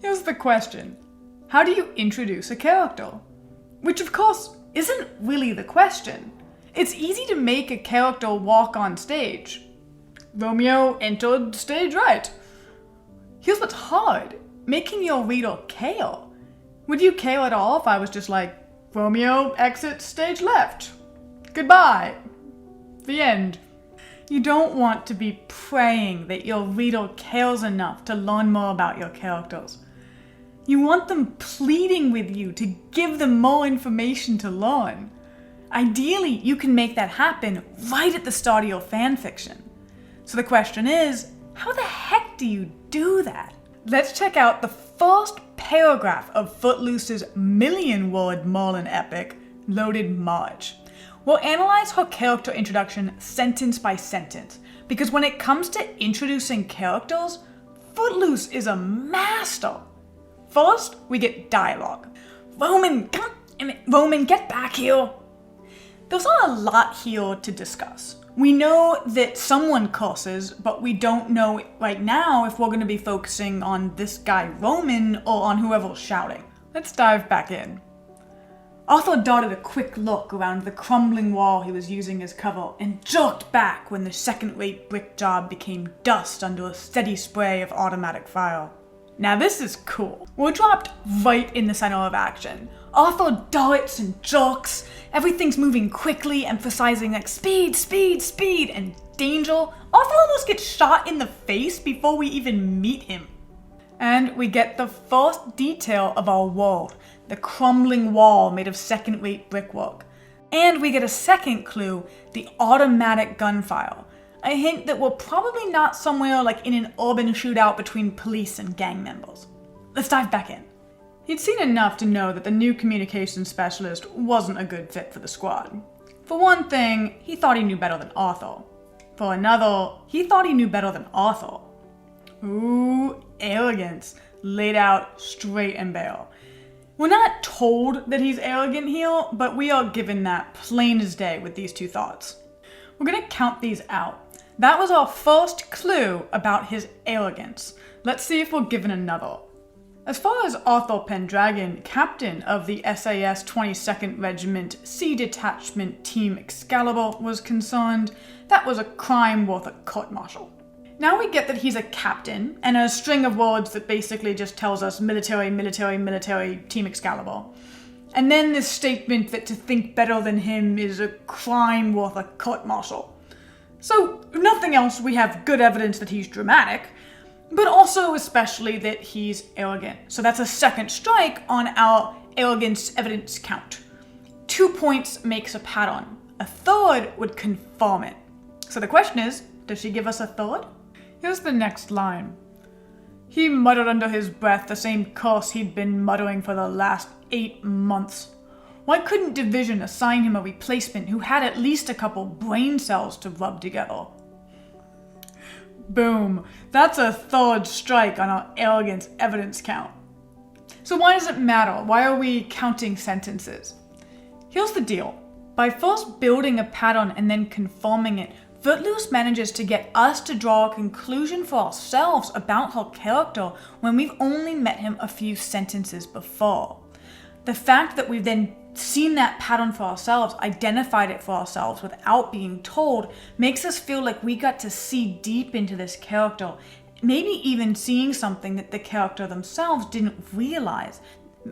Here's the question. How do you introduce a character? Which of course isn't really the question. It's easy to make a character walk on stage. Romeo entered stage right. Here's what's hard. Making your reader care. Would you care at all if I was just like, Romeo exits stage left. Goodbye. The end. You don't want to be praying that your reader cares enough to learn more about your characters. You want them pleading with you to give them more information to learn. Ideally, you can make that happen right at the start of your fanfiction. So the question is, how the heck do you do that? Let's check out the first paragraph of Footloose's million-word Merlin epic, Loaded Marge. We'll analyze her character introduction sentence by sentence, because when it comes to introducing characters, Footloose is a master. First, we get dialogue. Roman, get back here. There's not a lot here to discuss. We know that someone curses, but we don't know right now if we're going to be focusing on this guy Roman or on whoever's shouting. Let's dive back in. Arthur darted a quick look around the crumbling wall he was using as cover and jerked back when the second-rate brick job became dust under a steady spray of automatic fire. Now this is cool. We're dropped right in the center of action. Arthur darts and jerks. Everything's moving quickly, emphasizing like speed, speed, speed, and danger. Arthur almost gets shot in the face before we even meet him. And we get the first detail of our world, the crumbling wall made of second-rate brickwork. And we get a second clue, the automatic gunfire. A hint that we're probably not somewhere like in an urban shootout between police and gang members. Let's dive back in. He'd seen enough to know that the new communications specialist wasn't a good fit for the squad. For one thing, he thought he knew better than Arthur. For another, he thought he knew better than Arthur. Ooh, arrogance, laid out straight and bare. We're not told that he's arrogant here, but we are given that plain as day with these two thoughts. We're gonna count these out. That was our first clue about his arrogance. Let's see if we're given another. As far as Arthur Pendragon, captain of the SAS 22nd Regiment Sea Detachment Team Excalibur, was concerned, that was a crime worth a court-martial. Now we get that he's a captain, and a string of words that basically just tells us military, military, military, Team Excalibur. And then this statement that to think better than him is a crime worth a court-martial. So, if nothing else, we have good evidence that he's dramatic, but also especially that he's arrogant. So that's a second strike on our arrogance evidence count. 2 points makes a pattern. A third would confirm it. So the question is, does she give us a third? Here's the next line. He muttered under his breath the same curse he'd been muttering for the last 8 months. Why couldn't Division assign him a replacement who had at least a couple brain cells to rub together? Boom. That's a third strike on our arrogance evidence count. So why does it matter? Why are we counting sentences? Here's the deal. By first building a pattern and then confirming it, Footloose manages to get us to draw a conclusion for ourselves about her character when we've only met him a few sentences before. The fact that we've then seen that pattern for ourselves, identified it for ourselves without being told, makes us feel like we got to see deep into this character, maybe even seeing something that the character themselves didn't realize.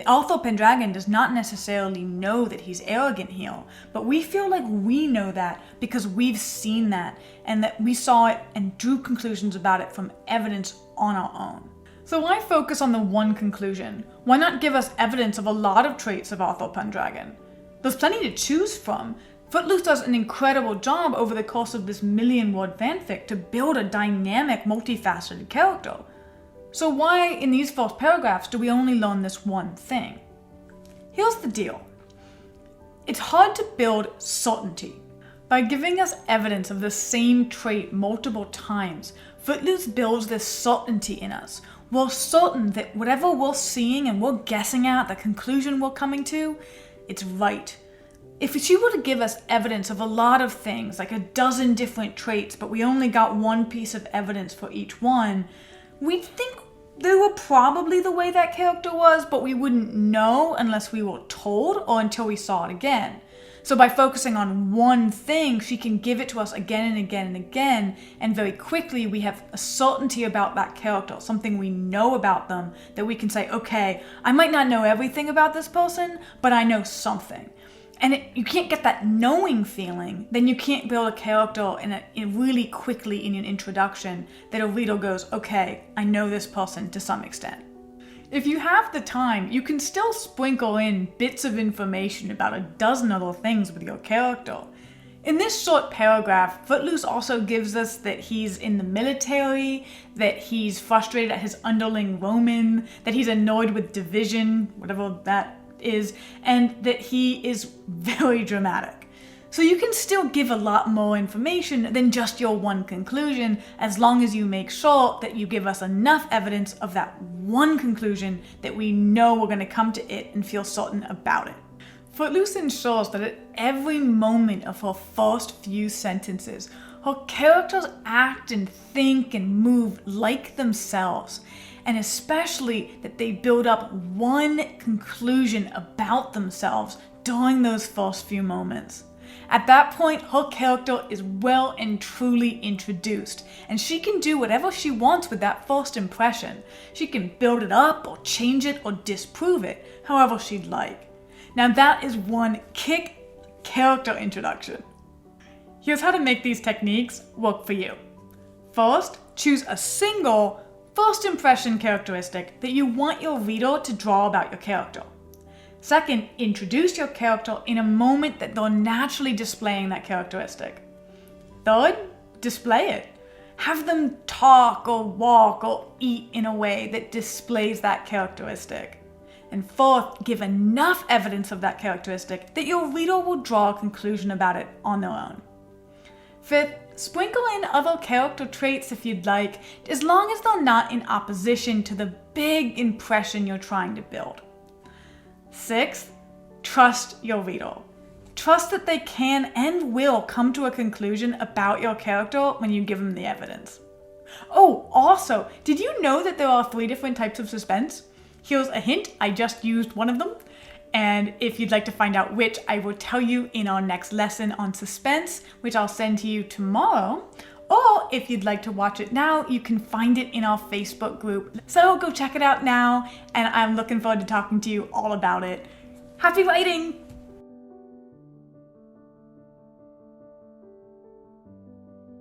Arthur Pendragon does not necessarily know that he's arrogant here, but we feel like we know that because we've seen that, and that we saw it and drew conclusions about it from evidence on our own. So why focus on the one conclusion? Why not give us evidence of a lot of traits of Arthur Pendragon? There's plenty to choose from. Footloose does an incredible job over the course of this million-word fanfic to build a dynamic, multifaceted character. So why, in these first paragraphs, do we only learn this one thing? Here's the deal. It's hard to build certainty. By giving us evidence of the same trait multiple times, Footloose builds this certainty in us. We're certain that whatever we're seeing and we're guessing at, the conclusion we're coming to, it's right. If she were to give us evidence of a lot of things, like a dozen different traits, but we only got one piece of evidence for each one, we'd think they were probably the way that character was, but we wouldn't know unless we were told or until we saw it again. So by focusing on one thing, she can give it to us again and again and again, and very quickly we have a certainty about that character, something we know about them, that we can say, okay, I might not know everything about this person, but I know something. And you can't get that knowing feeling, then you can't build a character in really quickly in an introduction that a reader goes, okay, I know this person to some extent. If you have the time, you can still sprinkle in bits of information about a dozen other things with your character. In this short paragraph, Footloose also gives us that he's in the military, that he's frustrated at his underling Roman, that he's annoyed with division, whatever that is, and that he is very dramatic. So you can still give a lot more information than just your one conclusion, as long as you make sure that you give us enough evidence of that one conclusion that we know we're going to come to it and feel certain about it. Footloose ensures that at every moment of her first few sentences, her characters act and think and move like themselves, and especially that they build up one conclusion about themselves during those first few moments. At that point, her character is well and truly introduced, and she can do whatever she wants with that first impression. She can build it up or change it or disprove it, however she'd like. Now that is one kick character introduction. Here's how to make these techniques work for you. First, choose a single first impression characteristic that you want your reader to draw about your character. Second, introduce your character in a moment that they're naturally displaying that characteristic. Third, display it. Have them talk or walk or eat in a way that displays that characteristic. And fourth, give enough evidence of that characteristic that your reader will draw a conclusion about it on their own. Fifth, sprinkle in other character traits if you'd like, as long as they're not in opposition to the big impression you're trying to build. Sixth, trust your reader. Trust that they can and will come to a conclusion about your character when you give them the evidence. Oh, also, did you know that there are 3 different types of suspense? Here's a hint, I just used one of them. And if you'd like to find out which, I will tell you in our next lesson on suspense, which I'll send to you tomorrow. Or if you'd like to watch it now, you can find it in our Facebook group. So go check it out now, and I'm looking forward to talking to you all about it. Happy writing!